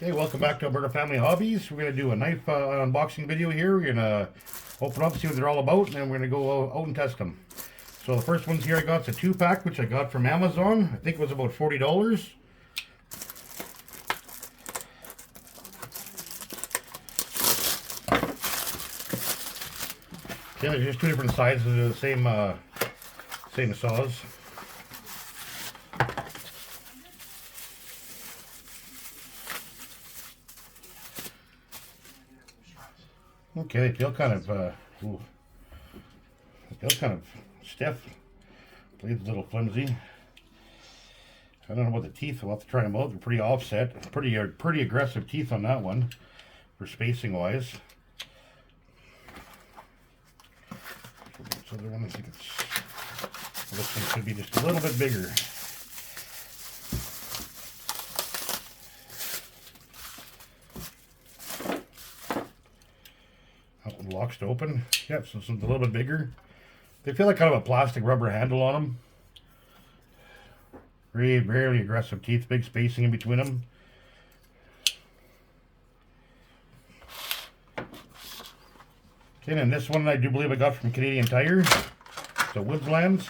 Okay, welcome back to Alberta Family Hobbies. We're going to do a knife unboxing video here. We're going to open up, see what they're all about, and then we're going to go out and test them. So the first ones here I got is a 2-pack, which I got from Amazon. I think it was about $40. Okay, there's just two different sizes of the same saws. Okay, they feel kind of stiff. Blade's a little flimsy. I don't know about the teeth. We'll have to try them out. They're pretty offset. Pretty aggressive teeth on that one for spacing wise. So the other one, I think this one should be just a little bit bigger. That one locks to open. Yep, so this one's a little bit bigger. They feel like kind of a plastic rubber handle on them. Very aggressive teeth, big spacing in between them. Okay, and this one I do believe I got from Canadian Tire. So Woodlands.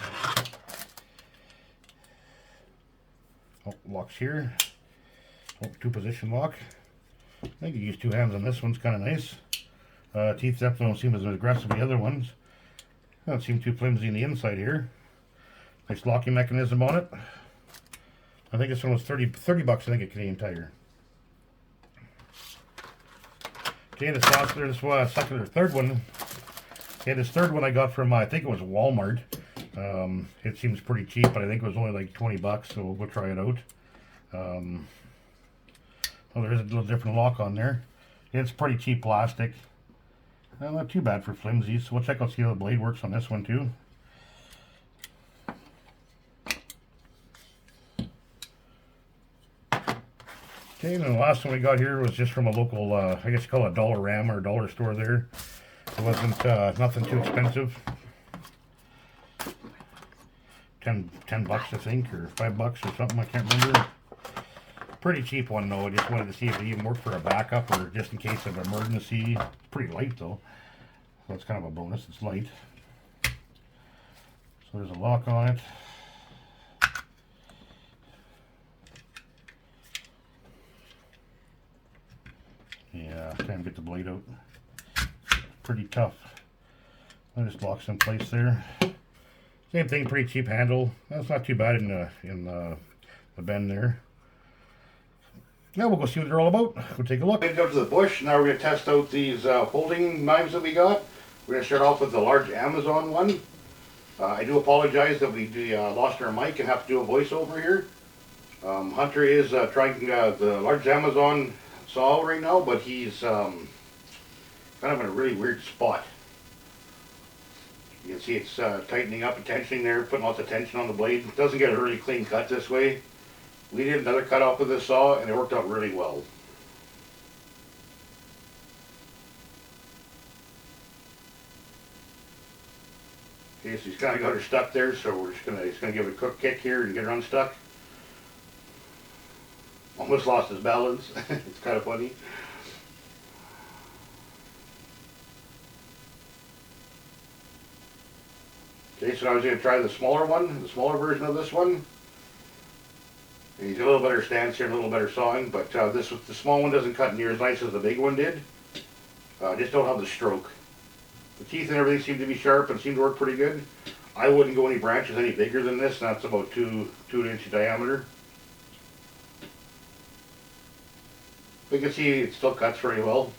Oh, locks here. Oh, 2-position lock. I think you use 2 hands on this one's kind of nice. Teeth definitely don't seem as aggressive as the other ones. Don't seem too flimsy in the inside here. Nice locking mechanism on it. I think this one was 30 bucks, I think, at Canadian Tire. Okay, this second or third one. Okay, this third one I got from, I think it was Walmart. It seems pretty cheap, but I think it was only like 20 bucks, so we'll go try it out. Oh, there is a little different lock on there. It's pretty cheap plastic. Not too bad for flimsy, so we'll check out, see how the blade works on this one too. Okay, and then the last one we got here was just from a local, I guess you call it a Dollar Ram or dollar store there. It wasn't nothing too expensive. 10 bucks I think, or 5 bucks or something, I can't remember. Pretty cheap one though. I just wanted to see if it even worked for a backup or just in case of emergency. It's pretty light though, so it's kind of a bonus. It's light. So there's a lock on it. Yeah, can't get the blade out. Pretty tough. That just locks in place there. Same thing, pretty cheap handle. That's not too bad in the bend there. Yeah, we'll go see what they're all about. We'll take a look. We're going to go to the bush. Now we're going to test out these folding knives that we got. We're going to start off with the large Amazon one. I do apologize that we lost our mic and have to do a voiceover here. Hunter is trying the large Amazon saw right now, but he's kind of in a really weird spot. You can see it's tightening up and tensioning there, putting lots of tension on the blade. It doesn't get a really clean cut this way. We did another cut off with this saw and it worked out really well. Okay, so he's kind of got her stuck there, so we're just he's gonna give it a quick kick here and get her unstuck. Almost lost his balance. It's kind of funny. Okay, so now he's going to try the smaller one, the smaller version of this one. And he's a little better stance here, and a little better sawing, but the small one doesn't cut near as nice as the big one did. Just don't have the stroke. The teeth and everything seem to be sharp and seem to work pretty good. I wouldn't go any branches any bigger than this, and that's about 2 inch diameter. You can see it still cuts very well.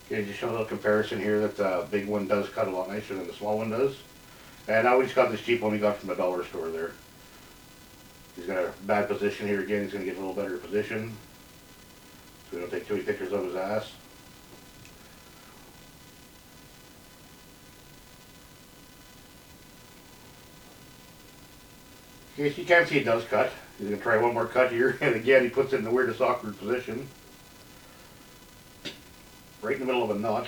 Okay, just show a little comparison here that the big one does cut a lot nicer than the small one does. And now we just got this cheap one we got from the dollar store there. He's got a bad position here again. He's going to get a little better position, so we don't take too many pictures of his ass. Okay, so you can see it does cut. He's going to try one more cut here, and again he puts it in the weirdest awkward position. Right in the middle of a knot.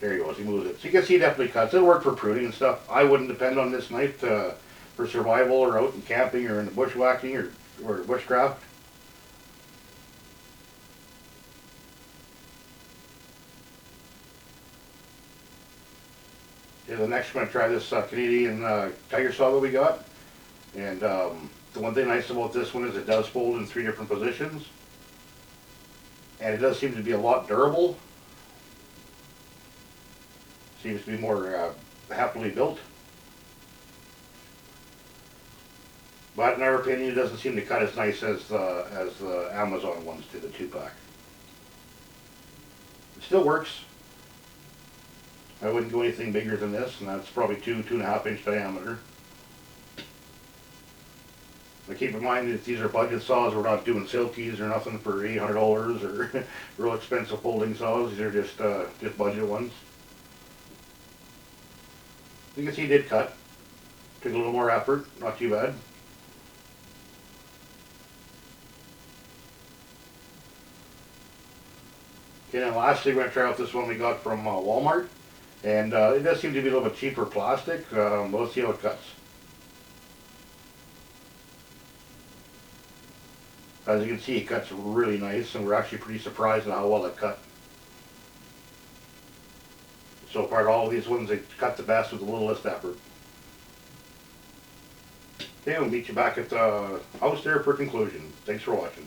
There he goes, he moves it. So you can see it definitely cuts. It'll work for pruning and stuff. I wouldn't depend on this knife for survival or out in camping or in the bushwhacking or bushcraft. Yeah, the next I'm going to try this Canadian tiger saw that we got. And the one thing nice about this one is it does fold in 3 different positions. And it does seem to be a lot durable. Seems to be more happily built. But in our opinion, it doesn't seem to cut as nice as the Amazon ones do, the 2-pack. It still works. I wouldn't go anything bigger than this, and that's probably 2.5 inch diameter. But keep in mind that these are budget saws. We're not doing Silkies or nothing for $800 or real expensive folding saws. These are just budget ones. You can see it did cut. Took a little more effort, not too bad. Okay, and lastly we're going to try out this one we got from Walmart. And it does seem to be a little bit cheaper plastic, but let's see how it cuts. As you can see, it cuts really nice, and we're actually pretty surprised at how well it cut. So far, all of these ones, they cut the best with the littlest effort. Okay, we'll meet you back at the house there for conclusion. Thanks for watching.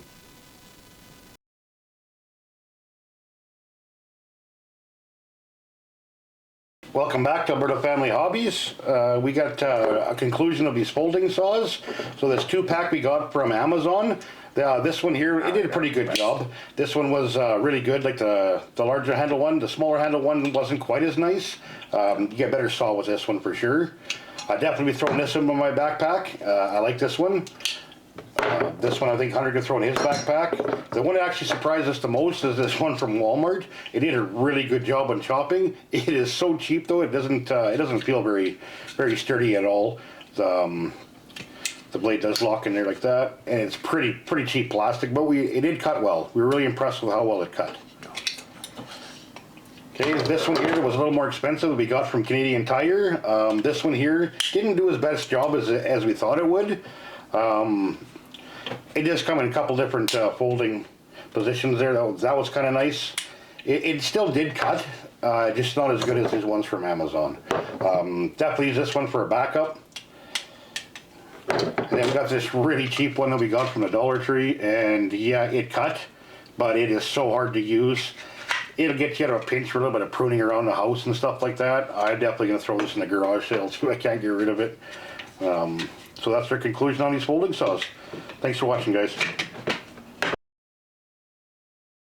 Welcome back to Alberta Family Hobbies. We got a conclusion of these folding saws. So this 2-pack we got from Amazon. This one here, it did a pretty good job. This one was really good, like the larger handle one. The smaller handle one wasn't quite as nice. You get a better saw with this one for sure. I'd definitely be throwing this in my backpack. I like this one. This one I think Hunter could throw in his backpack. The one that actually surprised us the most is this one from Walmart. It did a really good job on chopping. It is so cheap though, it doesn't feel very sturdy at all. The blade does lock in there like that, and it's pretty cheap plastic, but it did cut well. We were really impressed with how well it cut. Okay, this one here was a little more expensive. We got from Canadian Tire. This one here didn't do as best job as we thought it would. It does come in a couple different folding positions there. That was kind of nice. It still did cut, just not as good as these ones from Amazon. Definitely use this one for a backup. And then we got this really cheap one that we got from the Dollar Tree, and yeah, it cut, but it is so hard to use. It'll get you out of a pinch for a little bit of pruning around the house and stuff like that. I'm definitely going to throw this in the garage sale too. I can't get rid of it. So that's our conclusion on these folding saws. Thanks for watching, guys.